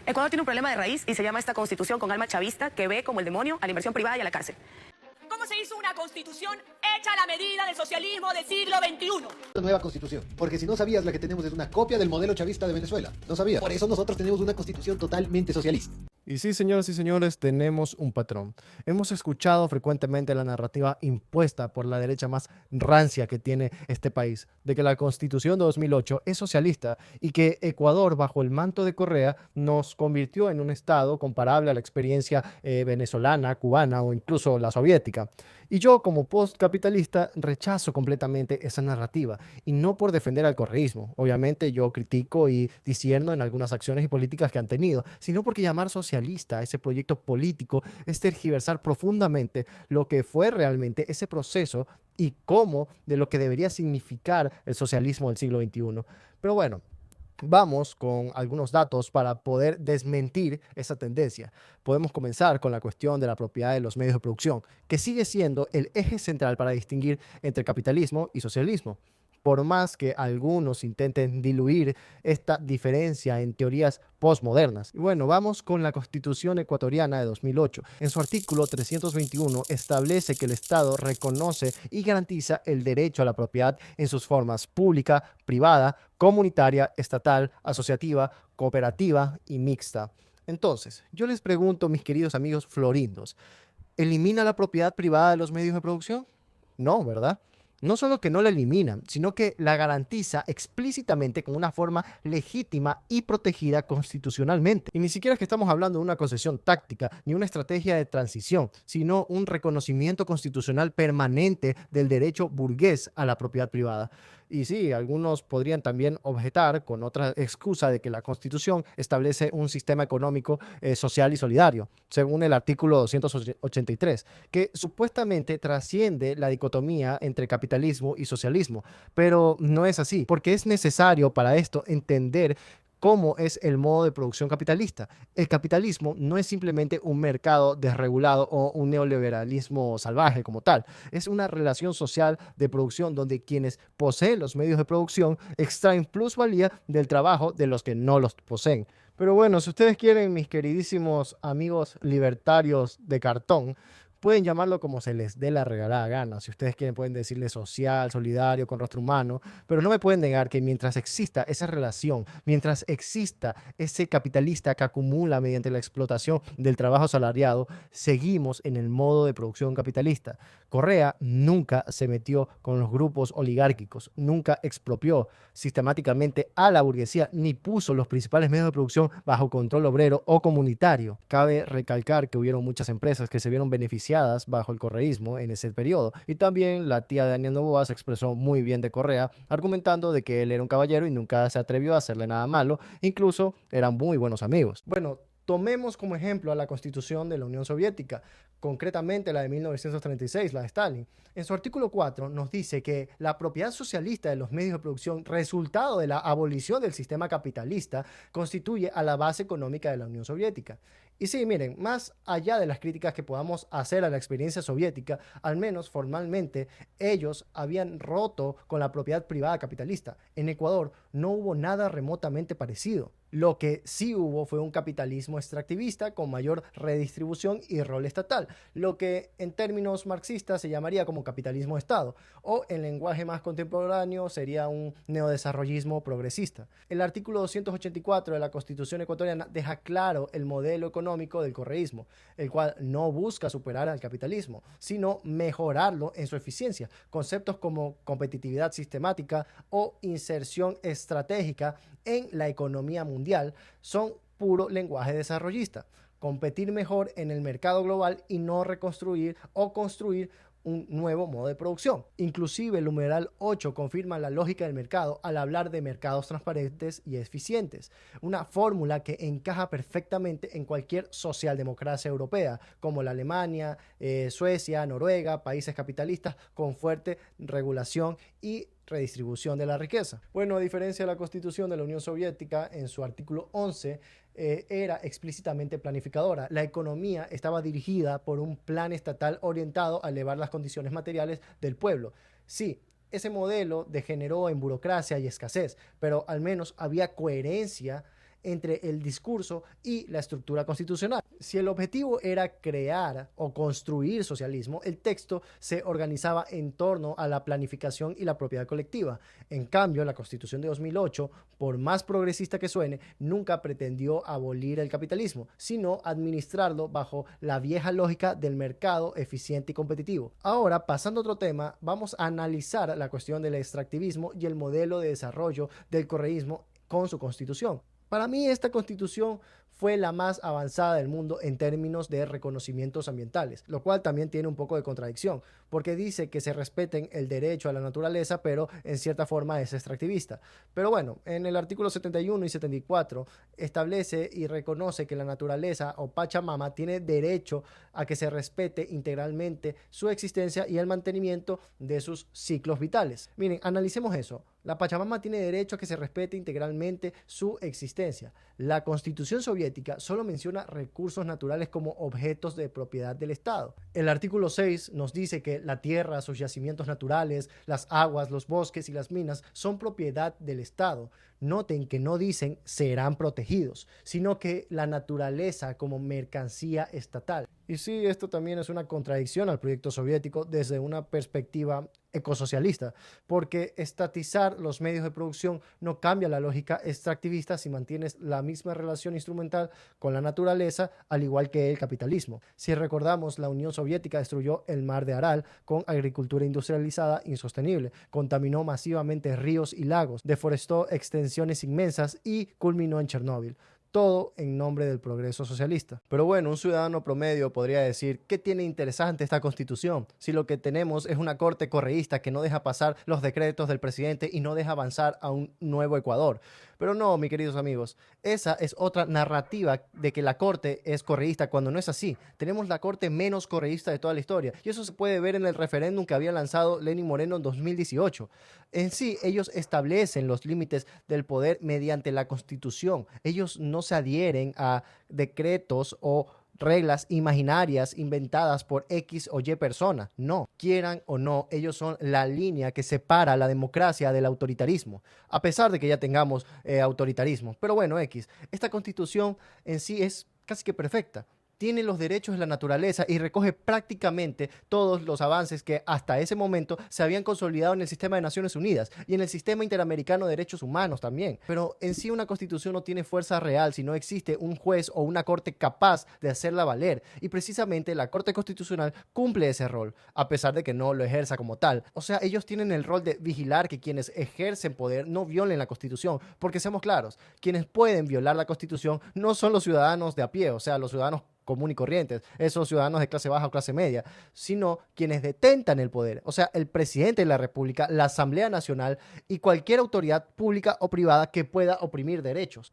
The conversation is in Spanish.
Ecuador tiene un problema de raíz y se llama esta constitución con alma chavista que ve como el demonio a la inversión privada y a la cárcel. ¿Cómo se hizo una constitución hecha a la medida del socialismo del siglo XXI? Nueva constitución, porque si no sabías, la que tenemos es una copia del modelo chavista de Venezuela. No sabías. Por eso nosotros tenemos una constitución totalmente socialista. Y sí, señoras y señores, tenemos un patrón. Hemos escuchado frecuentemente la narrativa impuesta por la derecha más rancia que tiene este país, de que la Constitución de 2008 es socialista y que Ecuador, bajo el manto de Correa, nos convirtió en un estado comparable a la experiencia venezolana, cubana o incluso la soviética. Y yo, como postcapitalista, rechazo completamente esa narrativa, y no por defender al correísmo. Obviamente yo critico y discierno en algunas acciones y políticas que han tenido, sino porque llamar socialista a ese proyecto político es tergiversar profundamente lo que fue realmente ese proceso y cómo de lo que debería significar el socialismo del siglo XXI. Pero bueno, vamos con algunos datos para poder desmentir esa tendencia. Podemos comenzar con la cuestión de la propiedad de los medios de producción, que sigue siendo el eje central para distinguir entre capitalismo y socialismo. Por más que algunos intenten diluir esta diferencia en teorías postmodernas. Y bueno, vamos con la Constitución ecuatoriana de 2008. En su artículo 321 establece que el Estado reconoce y garantiza el derecho a la propiedad en sus formas pública, privada, comunitaria, estatal, asociativa, cooperativa y mixta. Entonces, yo les pregunto, mis queridos amigos florindos, ¿elimina la propiedad privada de los medios de producción? No, ¿verdad? No solo que no la eliminan, sino que la garantiza explícitamente con una forma legítima y protegida constitucionalmente. Y ni siquiera es que estamos hablando de una concesión táctica ni una estrategia de transición, sino un reconocimiento constitucional permanente del derecho burgués a la propiedad privada. Y sí, algunos podrían también objetar con otra excusa de que la Constitución establece un sistema económico, social y solidario, según el artículo 283, que supuestamente trasciende la dicotomía entre capitalismo y socialismo, pero no es así, porque es necesario para esto entender cómo es el modo de producción capitalista. El capitalismo no es simplemente un mercado desregulado o un neoliberalismo salvaje como tal. Es una relación social de producción donde quienes poseen los medios de producción extraen plusvalía del trabajo de los que no los poseen. Pero bueno, si ustedes quieren, mis queridísimos amigos libertarios de cartón, pueden llamarlo como se les dé la regalada gana. Si ustedes quieren, pueden decirle social, solidario, con rostro humano, pero no me pueden negar que mientras exista esa relación, mientras exista ese capitalista que acumula mediante la explotación del trabajo asalariado, seguimos en el modo de producción capitalista. Correa nunca se metió con los grupos oligárquicos, nunca expropió sistemáticamente a la burguesía, ni puso los principales medios de producción bajo control obrero o comunitario. Cabe recalcar que hubieron muchas empresas que se vieron beneficiadas bajo el correísmo en ese periodo, y también la tía de Daniel Noboa se expresó muy bien de Correa, argumentando de que él era un caballero y nunca se atrevió a hacerle nada malo, incluso eran muy buenos amigos. Bueno, tomemos como ejemplo a la Constitución de la Unión Soviética, concretamente la de 1936, la de Stalin. En su artículo 4 nos dice que la propiedad socialista de los medios de producción, resultado de la abolición del sistema capitalista, constituye a la base económica de la Unión Soviética. Y sí, miren, más allá de las críticas que podamos hacer a la experiencia soviética, al menos formalmente, ellos habían roto con la propiedad privada capitalista. En Ecuador no hubo nada remotamente parecido. Lo que sí hubo fue un capitalismo extractivista con mayor redistribución y rol estatal, lo que en términos marxistas se llamaría como capitalismo de Estado, o en lenguaje más contemporáneo sería un neodesarrollismo progresista. El artículo 284 de la Constitución ecuatoriana deja claro el modelo económico del correísmo, el cual no busca superar al capitalismo, sino mejorarlo en su eficiencia. Conceptos como competitividad sistemática o inserción estratégica en la economía mundial son puro lenguaje desarrollista. Competir mejor en el mercado global y no reconstruir o construir un nuevo modo de producción. Inclusive el numeral 8 confirma la lógica del mercado al hablar de mercados transparentes y eficientes, una fórmula que encaja perfectamente en cualquier socialdemocracia europea, como la Alemania, Suecia, Noruega, países capitalistas con fuerte regulación y redistribución de la riqueza. Bueno, a diferencia de la Constitución de la Unión Soviética, en su artículo 11, era explícitamente planificadora. La economía estaba dirigida por un plan estatal orientado a elevar las condiciones materiales del pueblo. Sí, ese modelo degeneró en burocracia y escasez, pero al menos había coherencia entre el discurso y la estructura constitucional. Si el objetivo era crear o construir socialismo, el texto se organizaba en torno a la planificación y la propiedad colectiva. En cambio, la Constitución de 2008, por más progresista que suene, nunca pretendió abolir el capitalismo, sino administrarlo bajo la vieja lógica del mercado eficiente y competitivo. Ahora, pasando a otro tema, vamos a analizar la cuestión del extractivismo y el modelo de desarrollo del correísmo con su constitución. Para mí esta constitución fue la más avanzada del mundo en términos de reconocimientos ambientales, lo cual también tiene un poco de contradicción, porque dice que se respeten el derecho a la naturaleza, pero en cierta forma es extractivista. Pero bueno, en el artículo 71 y 74 establece y reconoce que la naturaleza o Pachamama tiene derecho a que se respete integralmente su existencia y el mantenimiento de sus ciclos vitales. Miren, analicemos eso. La Pachamama tiene derecho a que se respete integralmente su existencia. La Constitución soviética solo menciona recursos naturales como objetos de propiedad del Estado. El artículo 6 nos dice que la tierra, sus yacimientos naturales, las aguas, los bosques y las minas son propiedad del Estado. Noten que no dicen serán protegidos, sino que la naturaleza como mercancía estatal. Y sí, esto también es una contradicción al proyecto soviético desde una perspectiva ecosocialista, porque estatizar los medios de producción no cambia la lógica extractivista si mantienes la misma relación instrumental con la naturaleza, al igual que el capitalismo. Si recordamos, la Unión Soviética destruyó el mar de Aral con agricultura industrializada insostenible, contaminó masivamente ríos y lagos, deforestó extensiones inmensas y culminó en Chernóbil. Todo en nombre del progreso socialista. Pero bueno, un ciudadano promedio podría decir, ¿qué tiene interesante esta constitución? Si lo que tenemos es una corte correísta que no deja pasar los decretos del presidente y no deja avanzar a un nuevo Ecuador. Pero no, mis queridos amigos, esa es otra narrativa de que la corte es correísta cuando no es así. Tenemos la corte menos correísta de toda la historia y eso se puede ver en el referéndum que había lanzado Lenín Moreno en 2018. En sí, ellos establecen los límites del poder mediante la Constitución. Ellos no se adhieren a decretos o reglas imaginarias inventadas por X o Y persona. No, quieran o no, ellos son la línea que separa la democracia del autoritarismo, a pesar de que ya tengamos autoritarismo. Pero bueno, esta constitución en sí es casi que perfecta. Tiene los derechos de la naturaleza y recoge prácticamente todos los avances que hasta ese momento se habían consolidado en el sistema de Naciones Unidas y en el sistema interamericano de derechos humanos también. Pero en sí una constitución no tiene fuerza real si no existe un juez o una corte capaz de hacerla valer. Y precisamente la Corte Constitucional cumple ese rol, a pesar de que no lo ejerza como tal. O sea, ellos tienen el rol de vigilar que quienes ejercen poder no violen la Constitución. Porque seamos claros, quienes pueden violar la Constitución no son los ciudadanos de a pie, o sea, los ciudadanos común y corrientes, esos ciudadanos de clase baja o clase media, sino quienes detentan el poder, o sea, el presidente de la República, la Asamblea Nacional y cualquier autoridad pública o privada que pueda oprimir derechos.